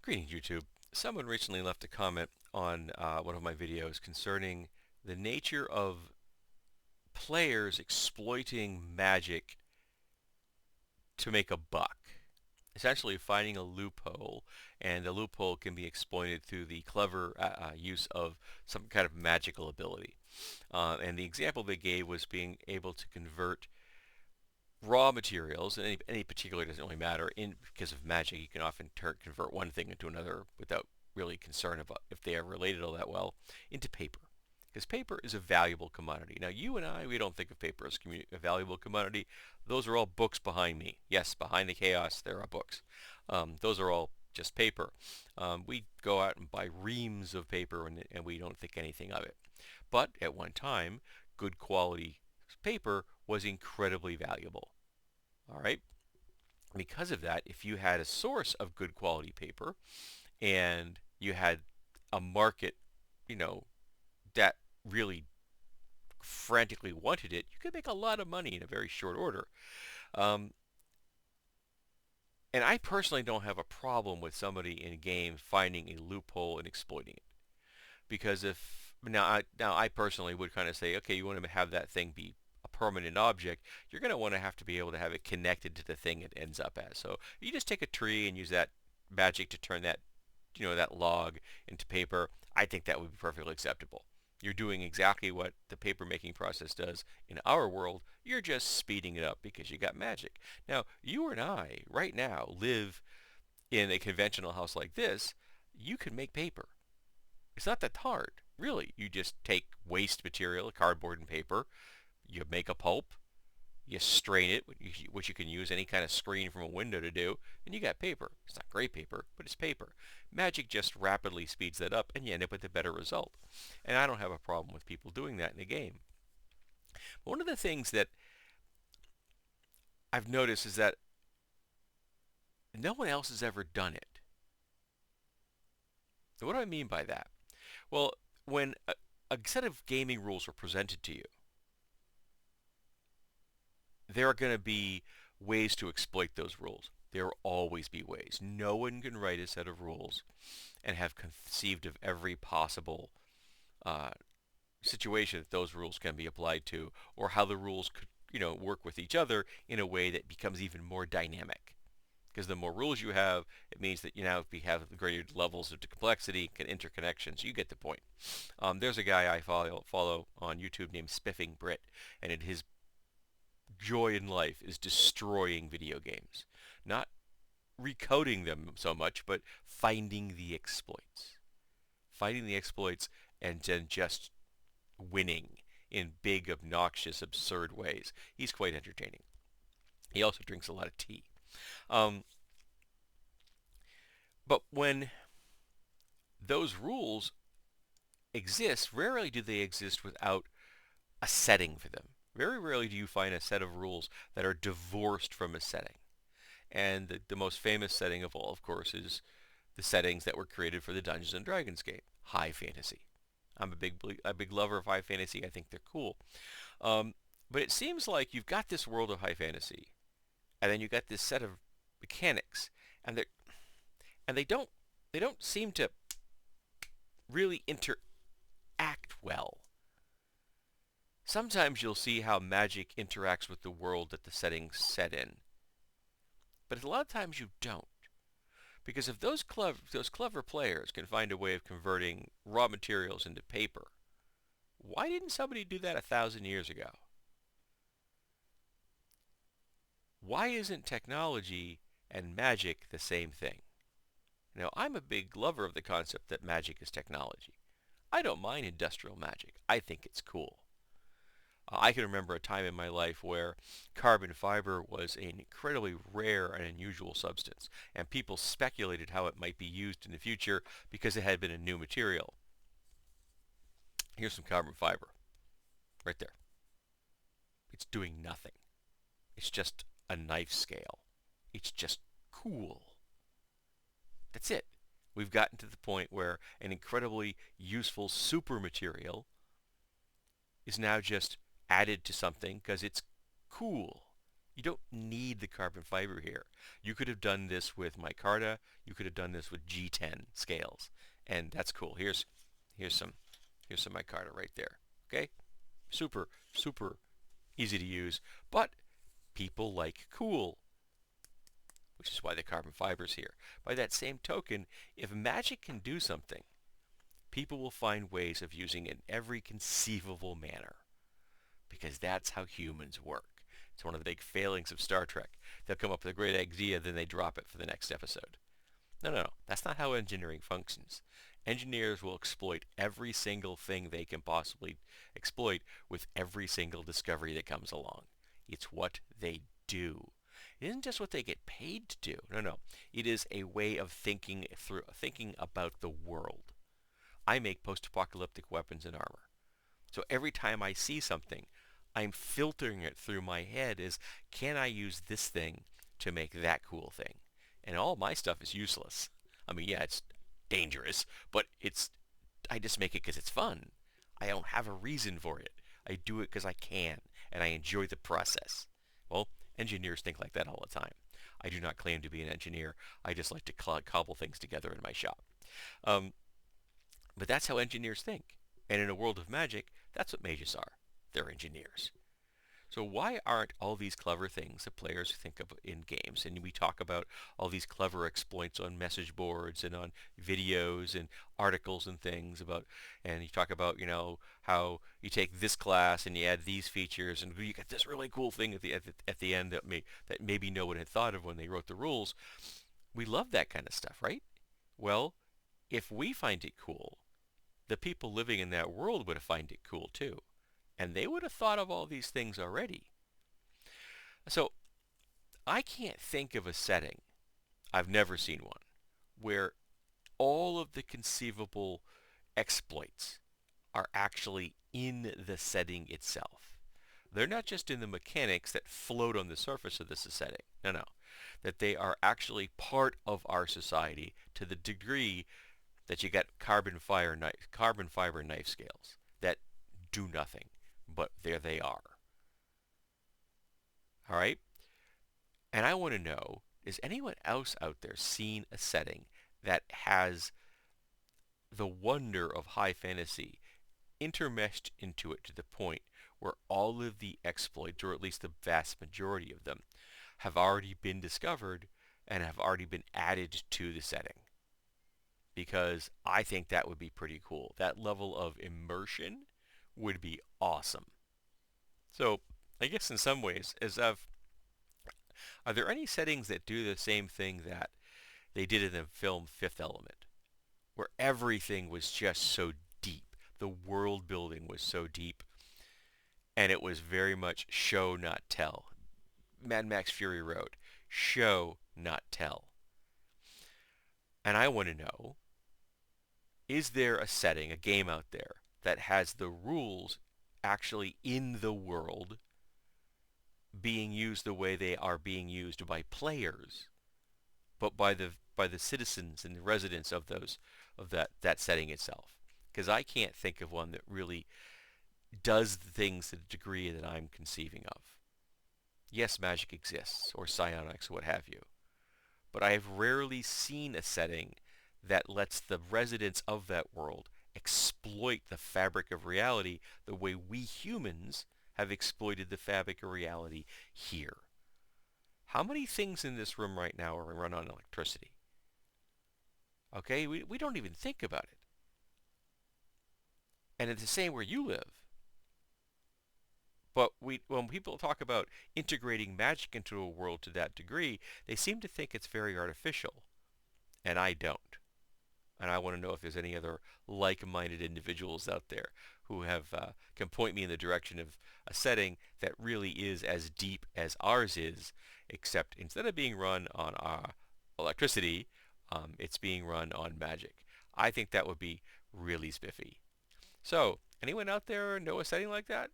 Greetings, YouTube. Someone recently left a comment on one of my videos concerning the nature of players exploiting magic to make a buck. Essentially finding a loophole, and the loophole can be exploited through the clever use of some kind of magical ability. And the example they gave was being able to convert raw materials, and any particular doesn't really matter. Because of magic, you can often convert one thing into another without really concern about if they are related all that well, into paper. Because paper is a valuable commodity. Now, you and I, we don't think of paper as a valuable commodity. Those are all books behind me. Yes, behind the chaos, there are books. Those are all just paper. We go out and buy reams of paper, and we don't think anything of it. But at one time, good quality paper was incredibly valuable. All right. Because of that, if you had a source of good quality paper and you had a market, you know, that really frantically wanted it, you could make a lot of money in a very short order. Um, and I personally don't have a problem with somebody in a game finding a loophole and exploiting it. Because if now I personally would kind of say, okay, you want to have that thing be a permanent object, you're going to want to have to be able to have it connected to the thing it ends up as. So you just take a tree and use that magic to turn that, that log into paper. I think that would be perfectly acceptable. You're doing exactly what the paper making process does in our world. You're just speeding it up because you got magic. Now, you and I, right now, live in a conventional house like this. You can make paper. It's not that hard, really. You just take waste material, cardboard and paper, you make a pulp, you strain it, which you can use any kind of screen from a window to do, and you got paper. It's not great paper, but it's paper. Magic just rapidly speeds that up, and you end up with a better result. And I don't have a problem with people doing that in a game. But one of the things that I've noticed is that no one else has ever done it. So what do I mean by that? Well, when a set of gaming rules are presented to you, there are going to be ways to exploit those rules. There will always be ways. No one can write a set of rules and have conceived of every possible uh, situation that those rules can be applied to, or how the rules could, work with each other in a way that becomes even more dynamic. Because the more rules you have, it means that you now have greater levels of complexity and interconnections. You get the point. There's a guy I follow on YouTube named Spiffing Brit, and his joy in life is destroying video games. Not recoding them so much, but finding the exploits. Finding the exploits and then just winning in big, obnoxious, absurd ways. He's quite entertaining. He also drinks a lot of tea. Um, but when those rules exist, rarely do they exist without a setting for them. Very rarely do you find a set of rules that are divorced from a setting. And the most famous setting of all, of course, is the settings that were created for the Dungeons and Dragons game, high fantasy. I'm a big lover of high fantasy. I think they're cool. Um, but it seems like you've got this world of high fantasy, and then you've got this set of mechanics, and they don't seem to really interact well. Sometimes you'll see how magic interacts with the world that the setting's set in, but a lot of times you don't. Because if those clever players can find a way of converting raw materials into paper, why didn't somebody do that 1,000 years ago? Why isn't technology and magic the same thing? Now, I'm a big lover of the concept that magic is technology. I don't mind industrial magic. I think it's cool. I can remember a time in my life where carbon fiber was an incredibly rare and unusual substance, and people speculated how it might be used in the future because it had been a new material. Here's some carbon fiber, right there. It's doing nothing. It's just a knife scale. It's just cool. That's it. We've gotten to the point where an incredibly useful super material is now just added to something because it's cool. You don't need the carbon fiber here. You could have done this with micarta. You could have done this with G10 scales, and that's cool. Here's some here's some micarta right there. Okay, super easy to use, but people like cool, which is why the carbon fiber's here. By that same token, if magic can do something, people will find ways of using it in every conceivable manner, because that's how humans work. It's one of the big failings of Star Trek. They'll come up with a great idea, then they drop it for the next episode. No. That's not how engineering functions. Engineers will exploit every single thing they can possibly exploit with every single discovery that comes along. It's what they do. It isn't just what they get paid to do. No. It is a way of thinking about the world. I make post-apocalyptic weapons and armor. So every time I see something, I'm filtering it through my head as, can I use this thing to make that cool thing? And all my stuff is useless. I mean, yeah, it's dangerous, but I just make it because it's fun. I don't have a reason for it. I do it because I can, and I enjoy the process. Well, engineers think like that all the time. I do not claim to be an engineer. I just like to cobble things together in my shop. Um, but that's how engineers think. And in a world of magic, that's what mages are. They're engineers. So why aren't all these clever things that players think of in games? And we talk about all these clever exploits on message boards and on videos and articles and things about, and you talk about, how you take this class and you add these features and you get this really cool thing at the end that maybe no one had thought of when they wrote the rules. We love that kind of stuff, right? Well, if we find it cool, the people living in that world would find it cool too. And they would have thought of all these things already. So I can't think of a setting, I've never seen one, where all of the conceivable exploits are actually in the setting itself. They're not just in the mechanics that float on the surface of the setting. No. That they are actually part of our society to the degree that you got carbon fiber knife scales that do nothing, but there they are. All right? And I want to know, is anyone else out there seen a setting that has the wonder of high fantasy intermeshed into it to the point where all of the exploits, or at least the vast majority of them, have already been discovered and have already been added to the setting? Because I think that would be pretty cool. That level of immersion would be awesome. So I guess in some ways, are there any settings that do the same thing that they did in the film Fifth Element, where everything was just so deep, the world building was so deep, and it was very much show, not tell. Mad Max Fury Road, show, not tell. And I want to know, is there a setting, a game out there, that has the rules actually in the world being used the way they are being used by players, but by the citizens and the residents of that setting itself? Because I can't think of one that really does the things to the degree that I'm conceiving of. Yes, magic exists, or psionics, what have you, but I have rarely seen a setting that lets the residents of that world exploit the fabric of reality the way we humans have exploited the fabric of reality here. How many things in this room right now are run on electricity? Okay, we don't even think about it. And it's the same where you live. But when people talk about integrating magic into a world to that degree, they seem to think it's very artificial. And I don't. And I want to know if there's any other like-minded individuals out there who can point me in the direction of a setting that really is as deep as ours is, except instead of being run on electricity, it's being run on magic. I think that would be really spiffy. So, anyone out there know a setting like that?